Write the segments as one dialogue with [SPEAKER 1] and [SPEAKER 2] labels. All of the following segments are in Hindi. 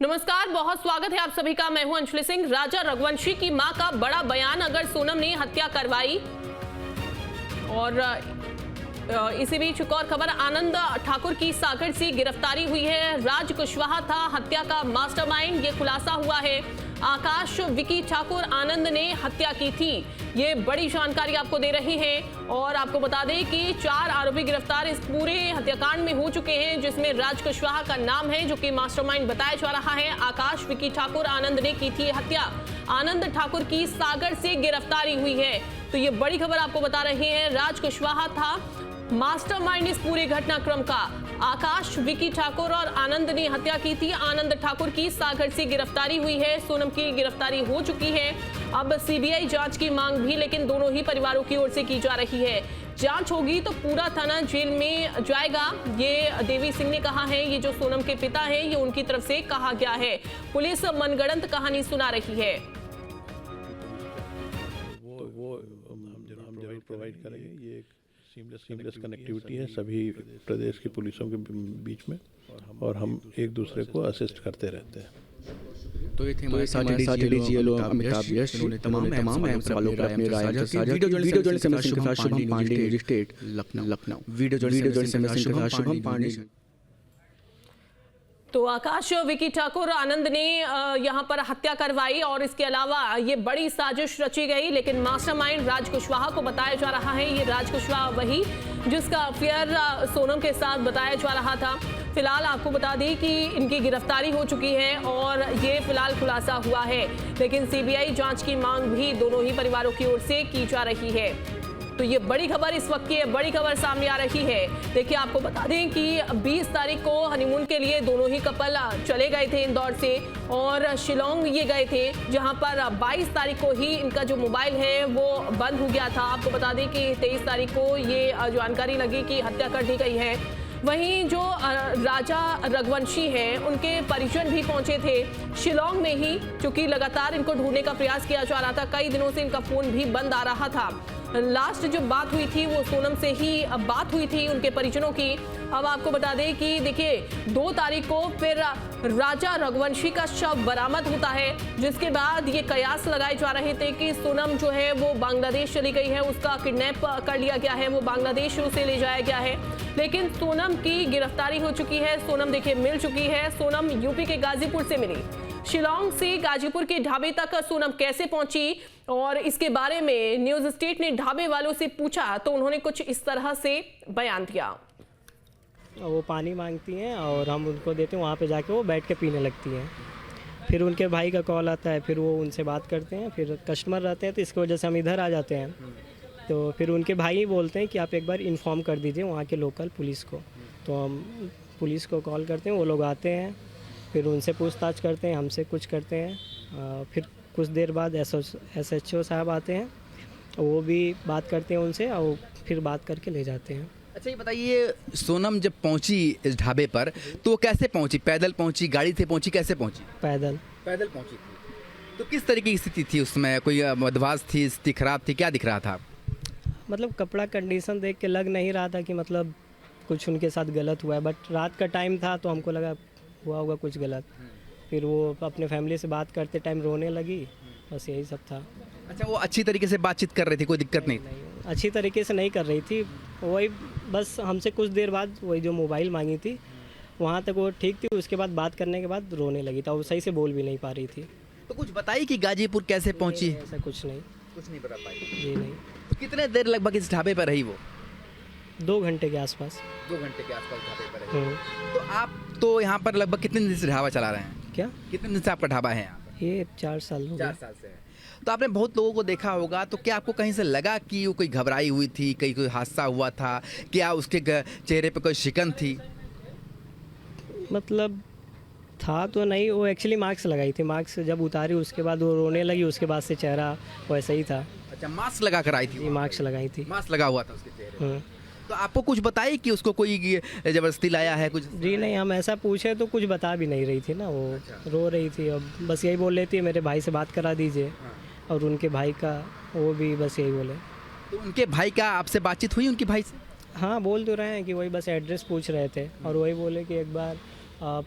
[SPEAKER 1] नमस्कार, बहुत स्वागत है आप सभी का। मैं हूं अंशुली सिंह। राजा रघुवंशी की मां का बड़ा बयान, अगर सोनम ने हत्या करवाई। और इसी बीच एक और खबर, आनंद ठाकुर की सागर से गिरफ्तारी हुई है। राज कुशवाहा था हत्या का मास्टरमाइंड, ये खुलासा हुआ है। आकाश विकी ठाकुर आनंद ने हत्या की थी, ये बड़ी जानकारी आपको दे रही है। और आपको बता दें कि 4 आरोपी गिरफ्तार इस पूरे हत्याकांड में हो चुके हैं, जिसमें राज कुशवाहा का नाम है, जो कि मास्टरमाइंड बताया जा रहा है। आकाश विकी ठाकुर आनंद ने की थी हत्या। आनंद ठाकुर की सागर से गिरफ्तारी हुई है, तो ये बड़ी खबर आपको बता रहे हैं। राज कुशवाहा था मास्टरमाइंड इस पूरे घटनाक्रम का। आकाश विकी ठाकुर और आनंद ने हत्या की थी। आनंद ठाकुर की सागर से गिरफ्तारी हुई है। सोनम की गिरफ्तारी हो चुकी है। अब सीबीआई जांच की मांग भी लेकिन दोनों ही परिवारों की ओर से की जा रही है। जांच होगी तो पूरा थाना जेल में जाएगा, ये देवी सिंह ने कहा है। ये जो सोनम के पिता हैं, ये उनकी तरफ से कहा गया है। पुलिस मनगढ़ंत कहानी सुना रही है।
[SPEAKER 2] वो हम जरूर प्रोवाइड करेंगे। ये सीमलेस कनेक्टिविटी है सभी प्रदेश की पुलिसों के बीच में, और हम एक दूसरे को असिस्ट करते रहते हैं।
[SPEAKER 3] तो ये थे हमारे साथ डीजीएल अमिताभ यश, उन्होंने तमाम अहम सवालों पर अपनी राय साझा की। वीडियो जर्नलिस्ट के साथ Shubham Pandey, news state Lucknow. Video journalist के साथ शुभम पांडे।
[SPEAKER 1] तो आकाश विकी ठाकुर आनंद ने यहां पर हत्या करवाई, और इसके अलावा ये बड़ी साजिश रची गई, लेकिन मास्टरमाइंड राज कुशवाहा को बताया जा रहा है। ये राज कुशवाहा वही जिसका अफेयर सोनम के साथ बताया जा रहा था। फिलहाल आपको बता दें कि इनकी गिरफ्तारी हो चुकी है और ये फिलहाल खुलासा हुआ है, लेकिन सीबीआई जांच की मांग भी दोनों ही परिवारों की ओर से की जा रही है। तो ये बड़ी खबर इस वक्त की है, बड़ी खबर सामने आ रही है। देखिए, आपको बता दें कि 20 तारीख को हनीमून के लिए दोनों ही कपल चले गए थे इंदौर से, और शिलोंग ये गए थे, जहां पर 22 तारीख को ही इनका जो मोबाइल है वो बंद हो गया था। आपको बता दें कि 23 तारीख को ये जानकारी लगी कि हत्या कर दी गई है। वहीं जो राजा रघुवंशी हैं, उनके परिजन भी पहुंचे थे शिलोंग में ही, क्योंकि लगातार इनको ढूंढने का प्रयास किया जा रहा था। कई दिनों से इनका फोन भी बंद आ रहा था। लास्ट जो बात हुई थी वो सोनम से ही बात हुई थी उनके परिजनों की। अब आपको बता दें कि देखिए, 2 तारीख को फिर राजा रघुवंशी का शव बरामद होता है, जिसके बाद ये कयास लगाए जा रहे थे कि सोनम जो है वो बांग्लादेश चली गई है, उसका किडनैप कर लिया गया है, वो बांग्लादेश उसे ले जाया गया है। लेकिन सोनम की गिरफ्तारी हो चुकी है। सोनम देखिए मिल चुकी है। सोनम यूपी के गाजीपुर से मिली। शिलोंग से गाजीपुर के ढाबे तक सोनम कैसे पहुंची, और इसके बारे में न्यूज़ स्टेट ने ढाबे वालों से पूछा तो उन्होंने कुछ इस तरह से बयान दिया।
[SPEAKER 4] वो पानी मांगती हैं और हम उनको देते हैं, वहाँ पे जाके वो बैठ के पीने लगती हैं। फिर उनके भाई का कॉल आता है, फिर वो उनसे बात करते हैं। फिर कस्टमर रहते हैं, तो इसकी वजह से हम इधर आ जाते हैं। तो फिर उनके भाई ही बोलते हैं कि आप एक बार इन्फॉर्म कर दीजिए वहाँ के लोकल पुलिस को। तो हम पुलिस को कॉल करते हैं, वो लोग आते हैं, फिर उनसे पूछताछ करते हैं, हमसे कुछ करते हैं। फिर कुछ देर बाद SHO साहब आते हैं, वो भी बात करते हैं उनसे, और फिर बात करके ले जाते हैं।
[SPEAKER 3] अच्छा, ये बताइए, सोनम जब पहुंची इस ढाबे पर तो कैसे पहुंची? पैदल पहुंची, गाड़ी से पहुंची, कैसे पहुंची?
[SPEAKER 4] पैदल
[SPEAKER 3] पहुंची थी। तो किस तरीके की स्थिति थी उसमें? कोई मदवास थी, स्थिति खराब थी, क्या दिख रहा था?
[SPEAKER 4] मतलब कपड़ा कंडीशन देख के लग नहीं रहा था कि मतलब कुछ उनके साथ गलत हुआ है, बट रात का टाइम था तो हमको लगा हुआ होगा कुछ गलत। फिर वो अपने फैमिली से बात करते टाइम रोने लगी, बस यही सब था।
[SPEAKER 3] अच्छा, वो अच्छी तरीके से बातचीत कर रही थी, कोई दिक्कत नहीं?
[SPEAKER 4] अच्छी तरीके से नहीं कर रही थी, वही बस हमसे कुछ देर बाद वही जो मोबाइल मांगी थी वहाँ तक वो ठीक थी। उसके बाद बात करने के बाद रोने लगी था, वो सही से बोल भी नहीं पा रही थी।
[SPEAKER 3] तो कुछ बताई कि गाजीपुर कैसे पहुंची?
[SPEAKER 4] ऐसा कुछ नहीं
[SPEAKER 3] बता पाई
[SPEAKER 4] जी नहीं।
[SPEAKER 3] तो कितने देर लगभग इस ढाबे पर रही वो?
[SPEAKER 4] 2 घंटे के आसपास।
[SPEAKER 3] 2 घंटे के आसपास ढाबे पर रही। तो आप तो यहाँ पर लगभग कितने दिन से ढाबा चला रहे हैं?
[SPEAKER 4] क्या?
[SPEAKER 3] कितने दिन से आपका ढाबा है यहाँ पर?
[SPEAKER 4] ये 4 साल हो गए।
[SPEAKER 3] 4 साल से है। तो आपने बहुत लोगों को देखा होगा, तो क्या आपको कहीं से लगा कि वो कोई घबराई हुई थी, कहीं कोई हादसा हुआ था, क्या उसके चेहरे पर कोई शिकन थी?
[SPEAKER 4] मतलब था तो नहीं, वो एक्चुअली मास्क लगाई थी। मास्क जब उतारी उसके बाद वो रोने लगी, उसके बाद से चेहरा वैसा ही था।
[SPEAKER 3] अच्छा, मास्क लगा कर आई थी?
[SPEAKER 4] मास्क लगाई थी।
[SPEAKER 3] मास्क लगा हुआ था उसके चेहरे। तो आपको कुछ बताई कि उसको कोई जबरदस्ती लाया है कुछ?
[SPEAKER 4] जी नहीं, हम ऐसा पूछे तो कुछ बता भी नहीं रही थी ना वो। रो रही थी, अब बस यही बोल रही थी मेरे भाई से बात करा दीजिए। और उनके भाई का वो भी बस यही बोले।
[SPEAKER 3] तो उनके भाई का आपसे बातचीत हुई उनके भाई से?
[SPEAKER 4] हाँ, बोल तो रहे हैं कि वही बस एड्रेस पूछ रहे थे, और वही बोले कि एक बार आप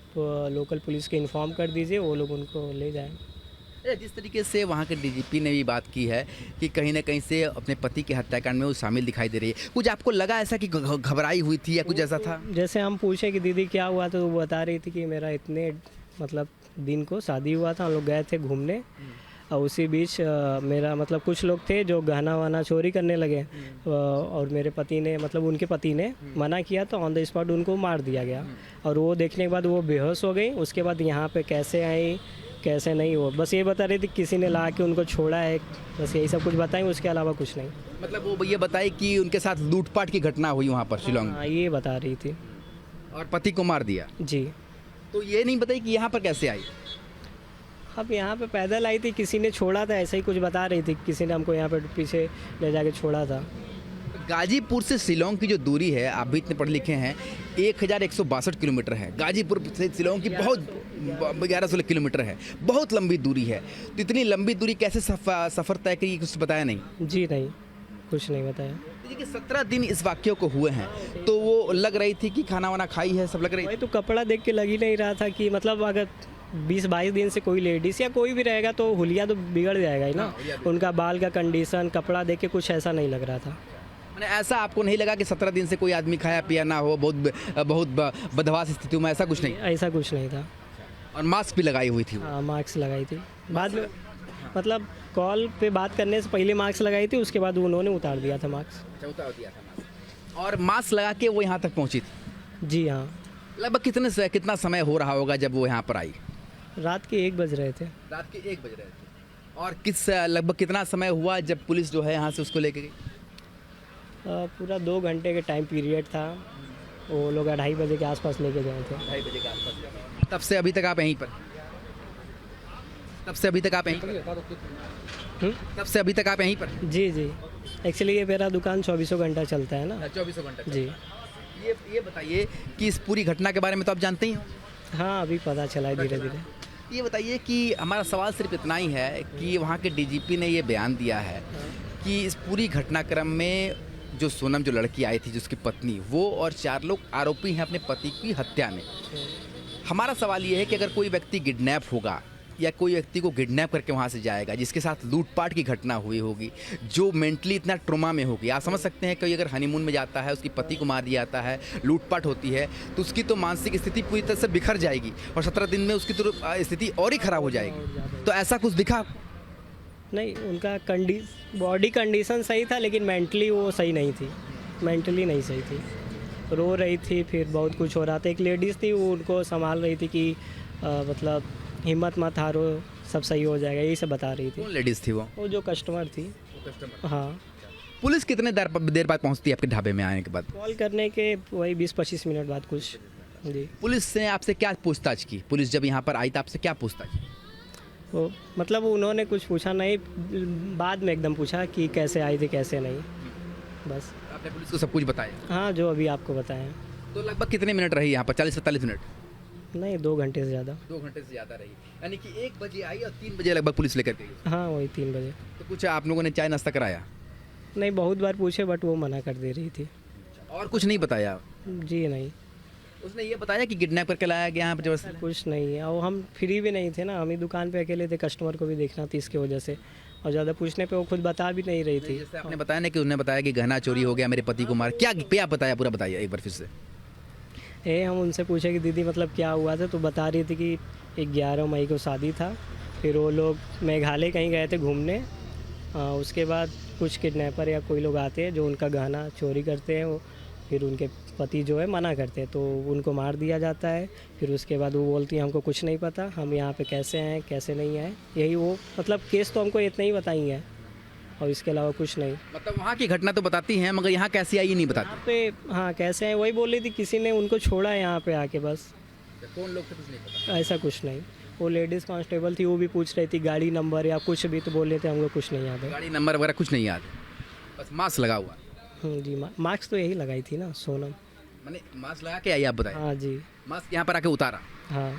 [SPEAKER 4] लोकल पुलिस के इन्फॉर्म कर दीजिए, वो लोग उनको ले जाएं।
[SPEAKER 5] जिस तरीके से वहाँ के डीजीपी ने भी बात की है कि कहीं ना कहीं से अपने पति के हत्याकांड में वो शामिल दिखाई दे रही है, कुछ आपको लगा ऐसा कि घबराई हुई थी या कुछ ऐसा था?
[SPEAKER 4] जैसे हम पूछे कि दीदी क्या हुआ, तो वो बता रही थी कि मेरा इतने मतलब दिन को शादी हुआ था, हम लोग गए थे घूमने, और उसी बीच मेरा मतलब कुछ लोग थे जो गहना वाना चोरी करने लगे, और मेरे पति ने मतलब उनके पति ने मना किया, तो ऑन द स्पॉट उनको मार दिया गया। और वो देखने के बाद वो बेहोश हो गई। उसके बाद यहाँ पे कैसे आई कैसे नहीं, वो बस ये बता रही थी किसी ने ला के उनको छोड़ा है, बस यही सब कुछ बताएं, उसके अलावा कुछ नहीं।
[SPEAKER 5] मतलब वो ये बताई कि उनके साथ लूटपाट की घटना हुई वहाँ पर शिलोंग में,
[SPEAKER 4] हाँ, ये बता रही थी।
[SPEAKER 5] और पति को मार दिया।
[SPEAKER 4] जी।
[SPEAKER 5] तो ये नहीं बताई कि यहाँ पर कैसे आई?
[SPEAKER 4] अब यहाँ पे पैदल आई थी, किसी ने छोड़ा था, ऐसा ही कुछ बता रही थी, किसी ने हमको यहाँ पे पीछे ले जाके छोड़ा था।
[SPEAKER 5] गाजीपुर से शिलोंग की जो दूरी है, आप भी इतने पढ़े लिखे हैं, 1162 किलोमीटर है। गाजीपुर से शिलोंग की बहुत 1116 किलोमीटर है, बहुत लंबी दूरी है। तो इतनी लंबी दूरी कैसे सफ़र तय की, कुछ बताया नहीं?
[SPEAKER 4] जी नहीं, कुछ नहीं बताया।
[SPEAKER 5] देखिए 17 दिन इस वाक्य को हुए हैं, तो वो लग रही थी कि खाना वाना खाई है, सब लग रही
[SPEAKER 4] वही तो कपड़ा देख के लग ही नहीं रहा था कि मतलब अगर 20-22 दिन से कोई लेडीज़ या कोई भी रहेगा तो हुलिया तो बिगड़ जाएगा ही ना। उनका बाल का कंडीशन, कपड़ा देख के कुछ ऐसा नहीं लग रहा था।
[SPEAKER 5] मैंने ऐसा आपको नहीं लगा कि 17 दिन से कोई आदमी खाया पिया ना हो, बहुत बदहवास स्थिति में, ऐसा कुछ नहीं?
[SPEAKER 4] ऐसा कुछ नहीं था।
[SPEAKER 5] और मास्क भी लगाई हुई थी?
[SPEAKER 4] हाँ, मास्क लगाई थी बाद में, मतलब कॉल पे बात करने से पहले मास्क लगाई थी, उसके बाद उन्होंने उतार दिया था मास्क।
[SPEAKER 5] उतार दिया था मास्क। और मास्क लगा के वो यहाँ तक पहुँची थी?
[SPEAKER 4] जी हाँ।
[SPEAKER 5] लगभग कितना समय हो रहा होगा जब वो यहाँ पर आई?
[SPEAKER 4] रात के 1 बज रहे थे।
[SPEAKER 5] रात के 1 बज रहे थे। और लगभग कितना समय हुआ जब पुलिस जो है यहाँ से उसको लेके गई?
[SPEAKER 4] पूरा 2 घंटे के टाइम पीरियड था। वो लोग 2:30 बजे के आसपास लेके गए थे।
[SPEAKER 5] 2:30 बजे के आसपास। तब से अभी तक आप यहीं पर? तब से अभी तक आप यहीं पर? तब से अभी तक आप यहीं पर?
[SPEAKER 4] जी जी। एक्चुअली ये मेरा दुकान 24 घंटा चलता है ना।
[SPEAKER 5] 24 घंटा
[SPEAKER 4] जी।
[SPEAKER 5] ये बताइए कि इस पूरी घटना के बारे में तो आप जानते ही हो?
[SPEAKER 4] हाँ, अभी पता चला है धीरे धीरे।
[SPEAKER 5] ये बताइए कि हमारा सवाल सिर्फ इतना ही है कि वहाँ के डीजीपी ने ये बयान दिया है कि इस पूरी घटनाक्रम में जो सोनम, जो लड़की आई थी, जिसकी पत्नी, वो और 4 लोग आरोपी हैं अपने पति की हत्या में। हमारा सवाल ये है कि अगर कोई व्यक्ति किडनैप होगा या कोई व्यक्ति को किडनैप करके वहाँ से जाएगा, जिसके साथ लूटपाट की घटना हुई होगी, जो मेंटली इतना ट्रॉमा में होगी, आप समझ सकते हैं कि अगर हनीमून में जाता है, उसकी पति को मार दिया जाता है, लूटपाट होती है, तो उसकी तो मानसिक स्थिति पूरी तरह से बिखर जाएगी और 17 दिन में उसकी तो स्थिति और ही खराब हो जाएगी। तो ऐसा कुछ दिखा?
[SPEAKER 4] नहीं, उनका बॉडी कंडीशन सही था, लेकिन मेंटली वो सही नहीं थी। मेंटली नहीं सही थी, रो रही थी, फिर बहुत कुछ हो रहा था। एक लेडीज़ थी, वो उनको संभाल रही थी कि मतलब हिम्मत मत हारो, सब सही हो जाएगा, यही सब बता रही थी।
[SPEAKER 5] कौन लेडीज़ थी वो
[SPEAKER 4] जो कस्टमर थी। हाँ।
[SPEAKER 5] पुलिस कितने देर बाद पहुंचती है आपके ढाबे में आने के बाद?
[SPEAKER 4] कॉल करने के वही 20-25 मिनट बाद कुछ। जी।
[SPEAKER 5] पुलिस ने आपसे क्या पूछताछ की? पुलिस जब यहाँ पर आई तो आपसे क्या पूछताछ की?
[SPEAKER 4] वो मतलब उन्होंने कुछ पूछा नहीं, बाद में एकदम पूछा कि कैसे आई थी कैसे नहीं, बस।
[SPEAKER 5] आपने पुलिस को सब कुछ बताया?
[SPEAKER 4] हाँ, जो अभी आपको बताया।
[SPEAKER 5] तो लगभग कितने मिनट रही यहाँ पर? 40-45 मिनट?
[SPEAKER 4] नहीं, 2 घंटे से ज़्यादा।
[SPEAKER 5] 2 घंटे से ज़्यादा रही, यानी कि 1 बजे आई और 3 बजे लगभग पुलिस लेकर गई?
[SPEAKER 4] हाँ, वही 3 बजे।
[SPEAKER 5] तो कुछ आप लोगों ने चाय नाश्ता कराया?
[SPEAKER 4] नहीं, बहुत बार पूछे बट वो मना कर दे रही थी।
[SPEAKER 5] और कुछ नहीं बताया?
[SPEAKER 4] जी नहीं।
[SPEAKER 5] उसने ये बताया कि किडनैप करके लाया गया यहाँ पर जबरदस्ती?
[SPEAKER 4] कुछ नहीं है, और हम फ्री भी नहीं थे ना, हम ही दुकान पे अकेले थे, कस्टमर को भी देखना था, इसकी वजह से। और ज़्यादा पूछने पे वो खुद बता भी नहीं रही थी।
[SPEAKER 5] जैसे आपने बताया ना कि उन्होंने बताया कि गहना चोरी हो गया, मेरे पति को मार, क्या बताया, पूरा बताइए एक बार फिर से।
[SPEAKER 4] हम उनसे पूछे कि दीदी मतलब क्या हुआ था, तो बता रही थी कि 11 मई को शादी था, फिर वो लोग मेघालय कहीं गए थे घूमने, उसके बाद कुछ किडनैपर या कोई लोग आते हैं जो उनका गहना चोरी करते हैं, वो फिर उनके पति जो है मना करते हैं, तो उनको मार दिया जाता है। फिर उसके बाद वो बोलती है हमको कुछ नहीं पता, हम यहाँ पे कैसे आए कैसे नहीं आए, यही वो मतलब केस तो हमको इतना ही बताई है और इसके अलावा कुछ नहीं।
[SPEAKER 5] मतलब वहाँ की घटना तो बताती हैं, मगर यहाँ कैसी आई नहीं बताती?
[SPEAKER 4] यहाँ पे हाँ कैसे हैं वही बोल रही थी, किसी ने उनको छोड़ा है यहाँ पे आके, बस।
[SPEAKER 5] कौन लोग थे कुछ नहीं पता?
[SPEAKER 4] ऐसा कुछ नहीं। वो लेडीज़ कांस्टेबल थी, वो भी पूछ रही थी गाड़ी नंबर या कुछ भी, तो बोल रहे थे हमको कुछ नहीं याद है।
[SPEAKER 5] गाड़ी नंबर वगैरह कुछ नहीं याद, बस मास्क लगा हुआ?
[SPEAKER 4] जी, मास्क तो यही लगाई थी ना सोनम।
[SPEAKER 5] मैंने मास्क लगा के आई, आप बताएं?
[SPEAKER 4] हाँ जी।
[SPEAKER 5] मास्क यहाँ पर आके उतारा?
[SPEAKER 4] हाँ।